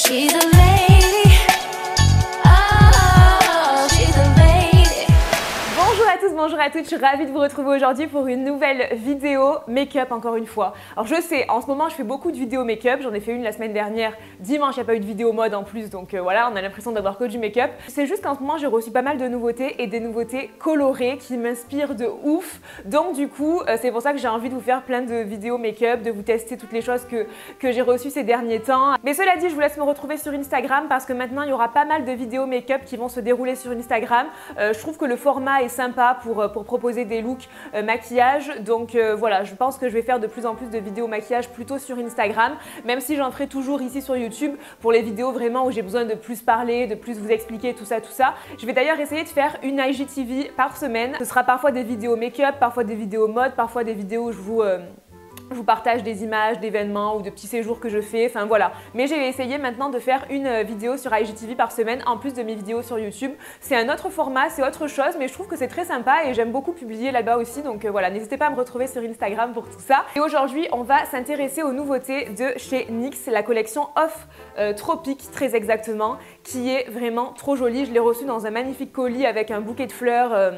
She's a lady. Oh, she's a lady. Bonjour à tous, bonjour à toutes, je suis ravie de vous retrouver aujourd'hui pour une nouvelle vidéo make-up encore une fois. Alors je sais, en ce moment je fais beaucoup de vidéos make-up, j'en ai fait une la semaine dernière, dimanche il n'y a pas eu de vidéo mode en plus, donc voilà, on a l'impression d'avoir que du make-up. C'est juste qu'en ce moment j'ai reçu pas mal de nouveautés et des nouveautés colorées qui m'inspirent de ouf. Donc du coup, c'est pour ça que j'ai envie de vous faire plein de vidéos make-up, de vous tester toutes les choses que j'ai reçues ces derniers temps. Mais cela dit, je vous laisse me retrouver sur Instagram parce que maintenant il y aura pas mal de vidéos make-up qui vont se dérouler sur Instagram. Je trouve que le format est sympa pour proposer des looks maquillage, donc voilà, je pense que je vais faire de plus en plus de vidéos maquillage plutôt sur Instagram, même si j'en ferai toujours ici sur YouTube pour les vidéos vraiment où j'ai besoin de plus parler, de plus vous expliquer tout ça. Je vais d'ailleurs essayer de faire une IGTV par semaine. Ce sera parfois des vidéos make-up, parfois des vidéos mode, parfois des vidéos où je vous partage des images d'événements ou de petits séjours que je fais, enfin voilà. Mais j'ai essayé maintenant de faire une vidéo sur IGTV par semaine en plus de mes vidéos sur YouTube. C'est un autre format, c'est autre chose, mais je trouve que c'est très sympa et j'aime beaucoup publier là-bas aussi. Donc voilà, n'hésitez pas à me retrouver sur Instagram pour tout ça. Et aujourd'hui, on va s'intéresser aux nouveautés de chez NYX, la collection Off Tropique très exactement, qui est vraiment trop jolie. Je l'ai reçue dans un magnifique colis avec un bouquet de fleurs.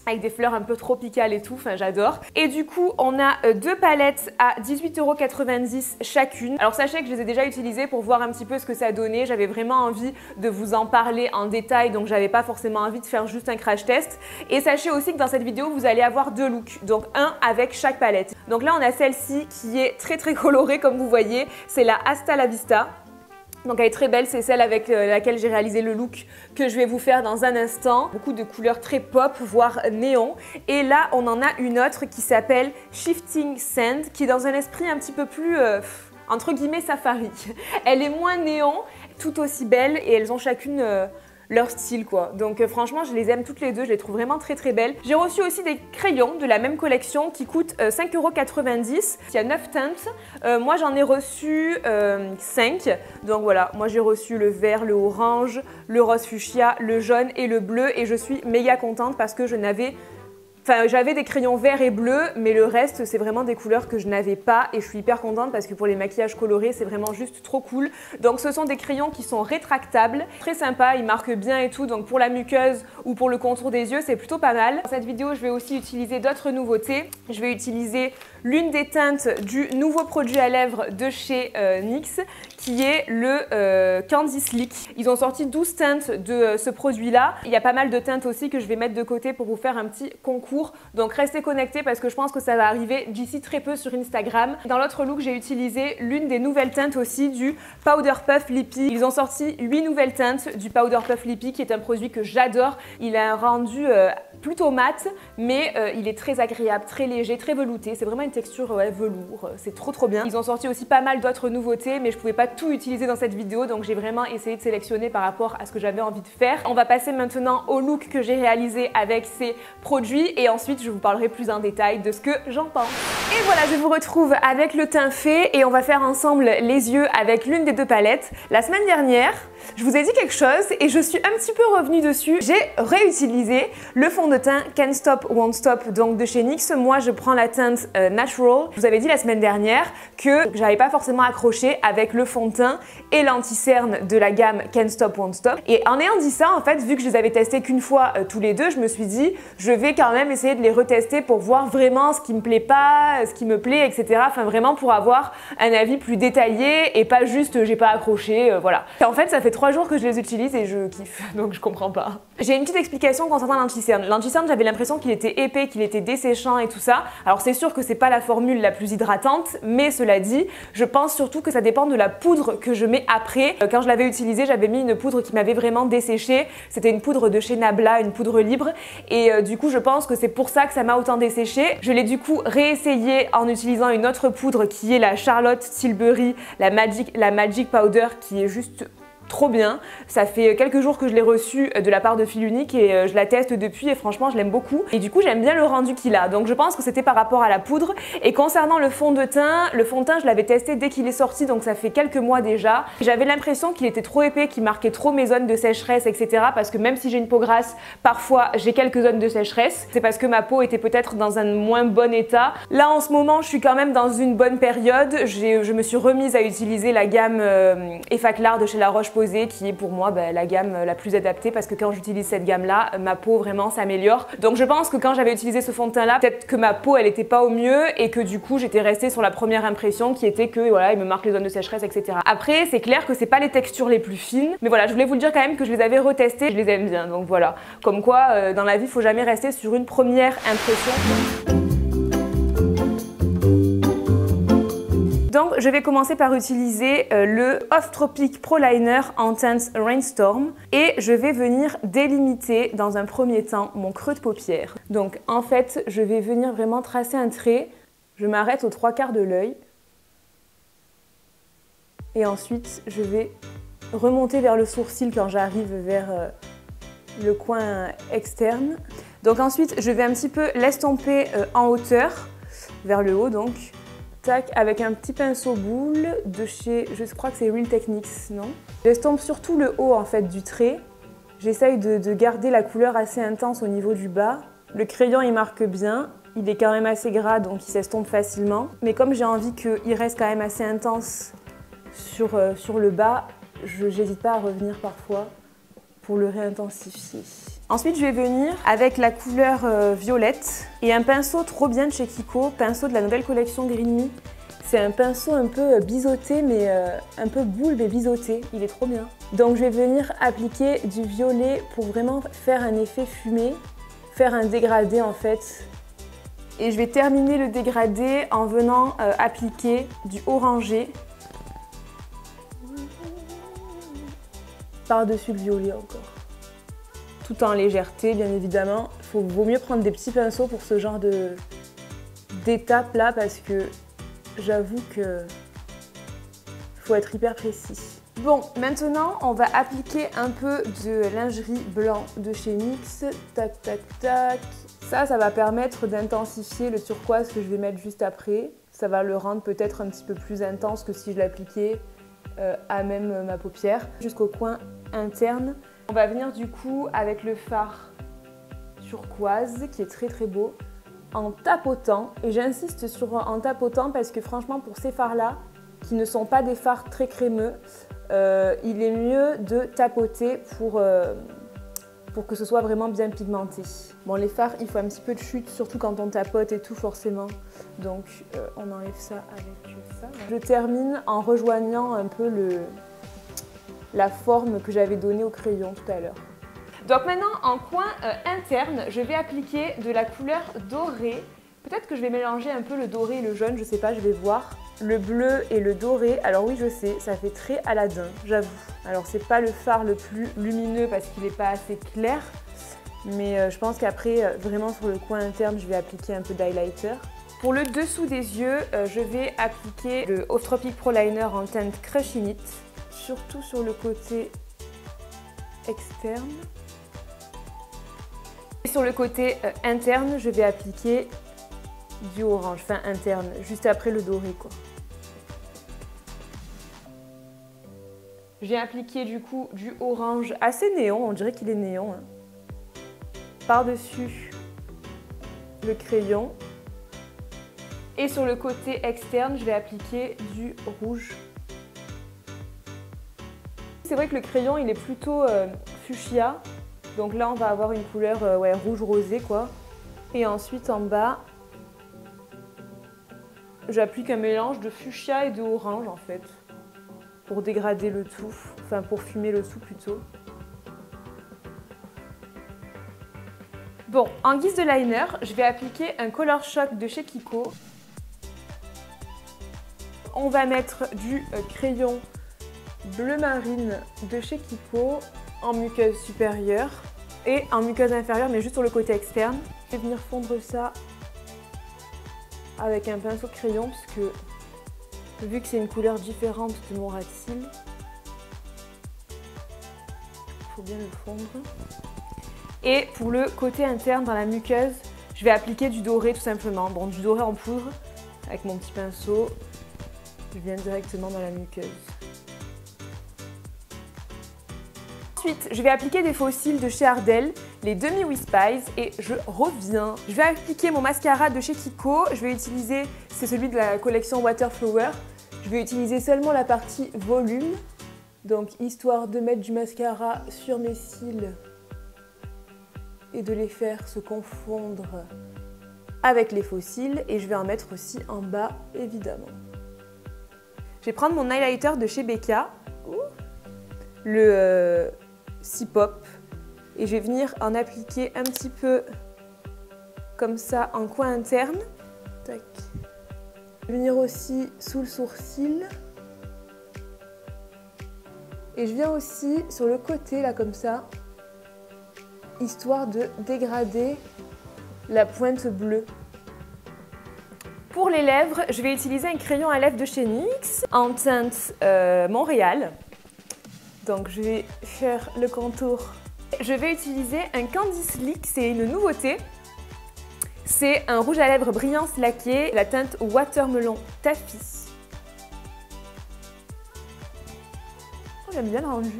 Avec des fleurs un peu tropicales et tout, enfin j'adore. Et du coup, on a deux palettes à 18,90 € chacune. Alors sachez que je les ai déjà utilisées pour voir un petit peu ce que ça donnait. J'avais vraiment envie de vous en parler en détail, donc j'avais pas forcément envie de faire juste un crash test. Et sachez aussi que dans cette vidéo, vous allez avoir deux looks, donc un avec chaque palette. Donc là, on a celle-ci qui est très colorée comme vous voyez, c'est la Hasta la Vista. Donc elle est très belle, c'est celle avec laquelle j'ai réalisé le look que je vais vous faire dans un instant. Beaucoup de couleurs très pop, voire néon. Et là, on en a une autre qui s'appelle Shifting Sand, qui est dans un esprit un petit peu plus, entre guillemets, safari. Elle est moins néon, tout aussi belle, et elles ont chacune leur style quoi. Donc franchement, je les aime toutes les deux, je les trouve vraiment très belles. J'ai reçu aussi des crayons de la même collection qui coûtent 5,90 €. Il y a 9 teintes. Moi j'en ai reçu 5. Donc voilà, moi j'ai reçu le vert, le orange, le rose fuchsia, le jaune et le bleu et je suis méga contente parce que j'avais des crayons verts et bleus, mais le reste, c'est vraiment des couleurs que je n'avais pas et je suis hyper contente parce que pour les maquillages colorés, c'est vraiment juste trop cool. Donc ce sont des crayons qui sont rétractables, très sympa, ils marquent bien et tout, donc pour la muqueuse ou pour le contour des yeux, c'est plutôt pas mal. Dans cette vidéo, je vais aussi utiliser d'autres nouveautés. Je vais utiliser l'une des teintes du nouveau produit à lèvres de chez NYX, qui est le Candy Slick. Ils ont sorti 12 teintes de ce produit-là. Il y a pas mal de teintes aussi que je vais mettre de côté pour vous faire un petit concours. Donc restez connectés parce que je pense que ça va arriver d'ici très peu sur Instagram. Dans l'autre look, j'ai utilisé l'une des nouvelles teintes aussi du Powder Puff Lippie. Ils ont sorti 8 nouvelles teintes du Powder Puff Lippie qui est un produit que j'adore. Il a un rendu plutôt mat, mais il est très agréable, très léger, très velouté. C'est vraiment une texture velours. C'est trop bien. Ils ont sorti aussi pas mal d'autres nouveautés, mais je pouvais pas tout utiliser dans cette vidéo, donc j'ai vraiment essayé de sélectionner par rapport à ce que j'avais envie de faire. On va passer maintenant au look que j'ai réalisé avec ces produits et ensuite je vous parlerai plus en détail de ce que j'en pense. Et voilà, je vous retrouve avec le teint fait et on va faire ensemble les yeux avec l'une des deux palettes. La semaine dernière, je vous ai dit quelque chose et je suis un petit peu revenue dessus. J'ai réutilisé le fond de teint Can't Stop Won't Stop donc de chez NYX. Moi, je prends la teinte Natural. Je vous avais dit la semaine dernière que j'avais pas forcément accroché avec le fond de teint et l'anti-cerne de la gamme Can't Stop Won't Stop. Et en ayant dit ça, en fait, vu que je les avais testés qu'une fois tous les deux, je me suis dit, je vais quand même essayer de les retester pour voir vraiment ce qui me plaît pas, ce qui me plaît, etc. Enfin, vraiment pour avoir un avis plus détaillé et pas juste j'ai pas accroché, voilà. Et en fait, ça fait 3 jours que je les utilise et je kiffe, donc je comprends pas. J'ai une petite explication concernant l'anti-cerne. L'anti-cerne, j'avais l'impression qu'il était épais, qu'il était desséchant et tout ça. Alors c'est sûr que c'est pas la formule la plus hydratante, mais cela dit, je pense surtout que ça dépend de la poudre que je mets après. Quand je l'avais utilisé, j'avais mis une poudre qui m'avait vraiment desséché. C'était une poudre de chez Nabla, une poudre libre. Et du coup, je pense que c'est pour ça que ça m'a autant desséché. Je l'ai du coup réessayé en utilisant une autre poudre qui est la Charlotte Tilbury, la Magic Powder, qui est juste trop bien. Ça fait quelques jours que je l'ai reçu de la part de Fil Unique et je la teste depuis et franchement je l'aime beaucoup. Et du coup j'aime bien le rendu qu'il a. Donc je pense que c'était par rapport à la poudre. Et concernant le fond de teint je l'avais testé dès qu'il est sorti, donc ça fait quelques mois déjà. J'avais l'impression qu'il était trop épais, qu'il marquait trop mes zones de sécheresse, etc. Parce que même si j'ai une peau grasse, parfois j'ai quelques zones de sécheresse. C'est parce que ma peau était peut-être dans un moins bon état. Là en ce moment je suis quand même dans une bonne période. Je me suis remise à utiliser la gamme Effaclar de chez La Roche-Posay, qui est pour moi la gamme la plus adaptée, parce que quand j'utilise cette gamme là, ma peau vraiment s'améliore. Donc je pense que quand j'avais utilisé ce fond de teint là, peut-être que ma peau elle était pas au mieux et que du coup j'étais restée sur la première impression qui était que voilà, il me marque les zones de sécheresse, etc. Après c'est clair que c'est pas les textures les plus fines, mais voilà, je voulais vous le dire quand même que je les avais retestées, je les aime bien. Donc voilà, comme quoi dans la vie il faut jamais rester sur une première impression. Donc je vais commencer par utiliser le Off Tropic Pro Liner en teinte Rainstorm et je vais venir délimiter dans un premier temps mon creux de paupière. Donc en fait je vais venir vraiment tracer un trait, je m'arrête aux 3/4 de l'œil et ensuite je vais remonter vers le sourcil quand j'arrive vers le coin externe. Donc ensuite je vais un petit peu l'estomper en hauteur, vers le haut donc. Tac, avec un petit pinceau boule de chez, je crois que c'est Real Techniques, non? J'estompe surtout le haut en fait du trait. J'essaye de garder la couleur assez intense au niveau du bas. Le crayon il marque bien, il est quand même assez gras donc il s'estompe facilement. Mais comme j'ai envie qu'il reste quand même assez intense sur le bas, j'hésite pas à revenir parfois pour le réintensifier. Ensuite, je vais venir avec la couleur violette et un pinceau trop bien de chez Kiko, pinceau de la nouvelle collection Green Me. C'est un pinceau un peu biseauté, mais un peu boule mais biseauté, il est trop bien. Donc je vais venir appliquer du violet pour vraiment faire un effet fumé, faire un dégradé en fait. Et je vais terminer le dégradé en venant appliquer du orangé par-dessus le violet encore. Tout en légèreté bien évidemment. Vaut mieux prendre des petits pinceaux pour ce genre d'étape là parce que j'avoue que faut être hyper précis. Bon, maintenant on va appliquer un peu de lingerie blanc de chez NYX. Tac tac tac. Ça va permettre d'intensifier le turquoise que je vais mettre juste après. Ça va le rendre peut-être un petit peu plus intense que si je l'appliquais à même ma paupière jusqu'au coin interne. On va venir du coup avec le fard turquoise qui est très très beau en tapotant, et j'insiste sur en tapotant parce que franchement pour ces fards là qui ne sont pas des fards très crémeux, il est mieux de tapoter pour que ce soit vraiment bien pigmenté. Bon, les fards il faut un petit peu de chute surtout quand on tapote et tout forcément, donc on enlève ça avec ça. Je termine en rejoignant un peu la forme que j'avais donnée au crayon tout à l'heure. Donc maintenant, en coin interne, je vais appliquer de la couleur dorée. Peut-être que je vais mélanger un peu le doré et le jaune, je sais pas, je vais voir. Le bleu et le doré, alors oui je sais, ça fait très Aladdin, j'avoue. Alors c'est pas le fard le plus lumineux parce qu'il n'est pas assez clair, mais je pense qu'après, vraiment sur le coin interne, je vais appliquer un peu d'highlighter. Pour le dessous des yeux, je vais appliquer le Off Tropic Pro Liner en teinte Crush In It, surtout sur le côté externe. Et sur le côté interne, je vais appliquer du orange, enfin interne, juste après le doré quoi. J'ai appliqué du coup du orange assez néon, on dirait qu'il est néon, hein. Par-dessus le crayon. Et sur le côté externe, je vais appliquer du rouge. C'est vrai que le crayon il est plutôt fuchsia, donc là on va avoir une couleur ouais, rouge rosé quoi. Et ensuite en bas, j'applique un mélange de fuchsia et de orange en fait, pour dégrader le tout, enfin pour fumer le tout plutôt. Bon, en guise de liner, je vais appliquer un Color Shock de chez Kiko. On va mettre du crayon bleu marine de chez Kiko en muqueuse supérieure et en muqueuse inférieure, mais juste sur le côté externe. Je vais venir fondre ça avec un pinceau de crayon parce que vu que c'est une couleur différente de mon ras de cils, pour bien le fondre. Et pour le côté interne dans la muqueuse, je vais appliquer du doré tout simplement. Bon, du doré en poudre avec mon petit pinceau. Je viens directement dans la muqueuse. Ensuite, je vais appliquer des faux cils de chez Ardell, les demi Wispies, et je reviens. Je vais appliquer mon mascara de chez Kiko. Je vais utiliser, c'est celui de la collection Waterflower. Je vais utiliser seulement la partie volume, donc histoire de mettre du mascara sur mes cils et de les faire se confondre avec les faux cils. Et je vais en mettre aussi en bas, évidemment. Je vais prendre mon highlighter de chez Becca, le C-Pop, et je vais venir en appliquer un petit peu comme ça en coin interne. Tac. Je vais venir aussi sous le sourcil. Et je viens aussi sur le côté, là, comme ça, histoire de dégrader la pointe bleue. Pour les lèvres, je vais utiliser un crayon à lèvres de chez NYX en teinte Montréal. Donc je vais faire le contour. Je vais utiliser un Candy Slick, c'est une nouveauté. C'est un rouge à lèvres brillance laqué, la teinte Watermelon Taffy. Oh, j'aime bien le rendu.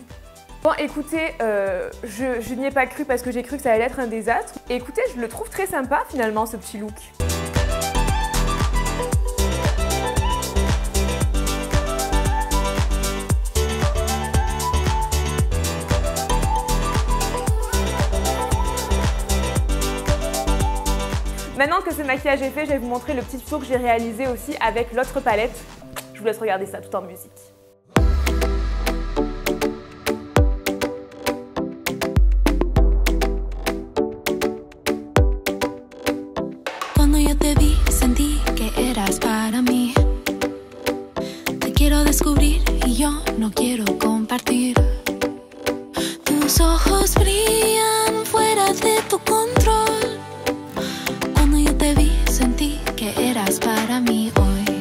Bon, écoutez, je n'y ai pas cru parce que j'ai cru que ça allait être un désastre. Et écoutez, je le trouve très sympa finalement, ce petit look. Maintenant que ce maquillage est fait, je vais vous montrer le petit tuto que j'ai réalisé aussi avec l'autre palette. Je vous laisse regarder ça tout en musique. Cuando yo te vi, sentí que eras para mí. Te quiero descubrir y yo no quiero compartir. Tus ojos brillan fuera de tu control. Cuando yo te vi, sentí que eras para mí hoy.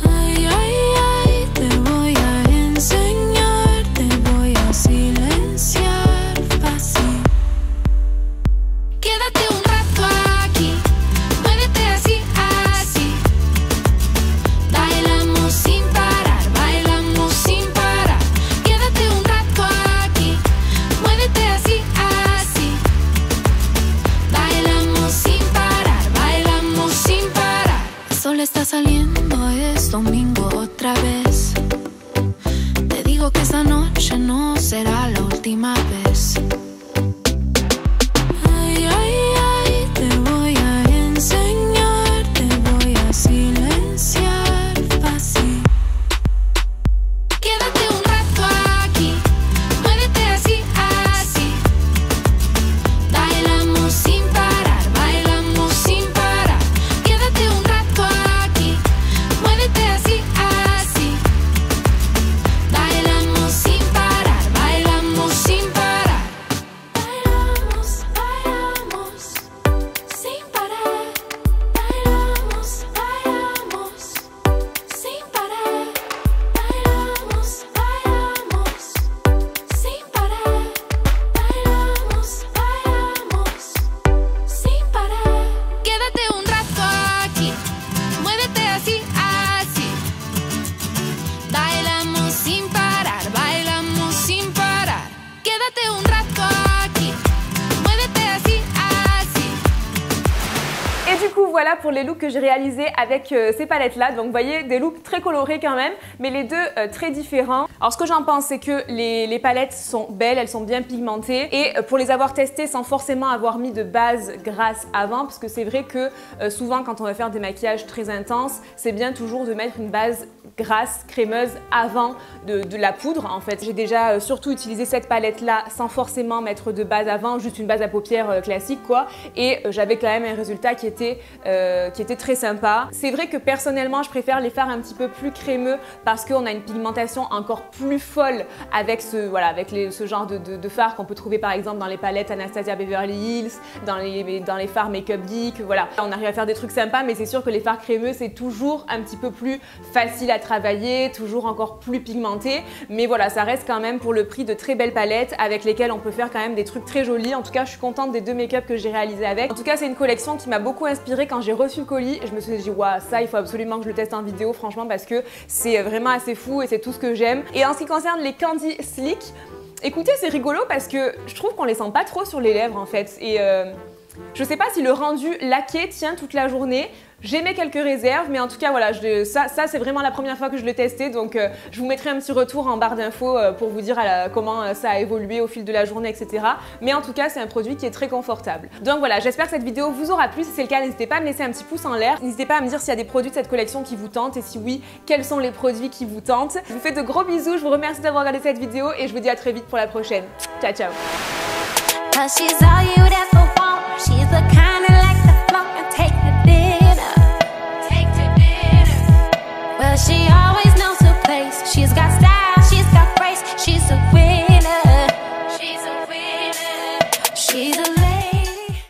Ay, ay, ay, te voy a enseñar, te voy a silenciar fácil. Quédate un rato aquí, muévete así, así. Bailamos sin parar, bailamos sin parar. Quédate un rato aquí, muévete así, así. Bailamos sin parar, bailamos sin parar. El sol está saliendo, es domingo otra vez. Te digo que esta noche no será la última vez. Ay, ay, ay, te voy a enseñar, te voy a silenciar fácil. Quédate un rato aquí, muévete así, así. Bailamos sin parar, bailamos sin parar. Quédate un rato aquí, muévete así, así. Bailamos sin parar, bailamos sin parar. Bailamos, bailamos sin parar. Bailamos, bailamos sin parar. Bailamos, bailamos sin parar. Bailamos, bailamos sin parar. Quédate un rato aquí, muévete así, así. Bailamos sin parar, bailamos sin parar. Quédate un rato aquí, muévete así, así. Et du coup, voilà pour les looks que j'ai réalisés avec ces palettes-là. Donc, vous voyez, des looks très colorés quand même, mais les deux très différents. Alors, ce que j'en pense, c'est que les palettes sont belles, elles sont bien pigmentées. Et pour les avoir testées sans forcément avoir mis de base grasse avant, parce que c'est vrai que souvent, quand on va faire des maquillages très intenses, c'est bien toujours de mettre une base grasse, crémeuse avant de la poudre en fait. J'ai déjà surtout utilisé cette palette là sans forcément mettre de base avant, juste une base à paupières classique quoi, et j'avais quand même un résultat qui était qui était très sympa. C'est vrai que personnellement, je préfère les fards un petit peu plus crémeux parce qu'on a une pigmentation encore plus folle avec ce genre de fards qu'on peut trouver par exemple dans les palettes Anastasia Beverly Hills, dans les fards Makeup Geek, voilà. On arrive à faire des trucs sympas, mais c'est sûr que les fards crémeux, c'est toujours un petit peu plus facile à travailler, toujours encore plus pigmenté, mais voilà, ça reste quand même pour le prix de très belles palettes avec lesquelles on peut faire quand même des trucs très jolis. En tout cas, je suis contente des 2 make-up que j'ai réalisés avec. En tout cas, c'est une collection qui m'a beaucoup inspirée quand j'ai reçu le colis. Je me suis dit, waouh, ça, il faut absolument que je le teste en vidéo, franchement, parce que c'est vraiment assez fou et c'est tout ce que j'aime. Et en ce qui concerne les Candy Slick, écoutez, c'est rigolo parce que je trouve qu'on les sent pas trop sur les lèvres en fait. Et je sais pas si le rendu laqué tient toute la journée. J'aimais quelques réserves, mais en tout cas, voilà, ça c'est vraiment la première fois que je l'ai testé, donc je vous mettrai un petit retour en barre d'infos pour vous dire comment ça a évolué au fil de la journée, etc. Mais en tout cas, c'est un produit qui est très confortable. Donc voilà, j'espère que cette vidéo vous aura plu. Si c'est le cas, n'hésitez pas à me laisser un petit pouce en l'air. N'hésitez pas à me dire s'il y a des produits de cette collection qui vous tentent, et si oui, quels sont les produits qui vous tentent. Je vous fais de gros bisous, je vous remercie d'avoir regardé cette vidéo, et je vous dis à très vite pour la prochaine. Ciao, ciao! 'Cause she's all you'd ever want. She's the kind of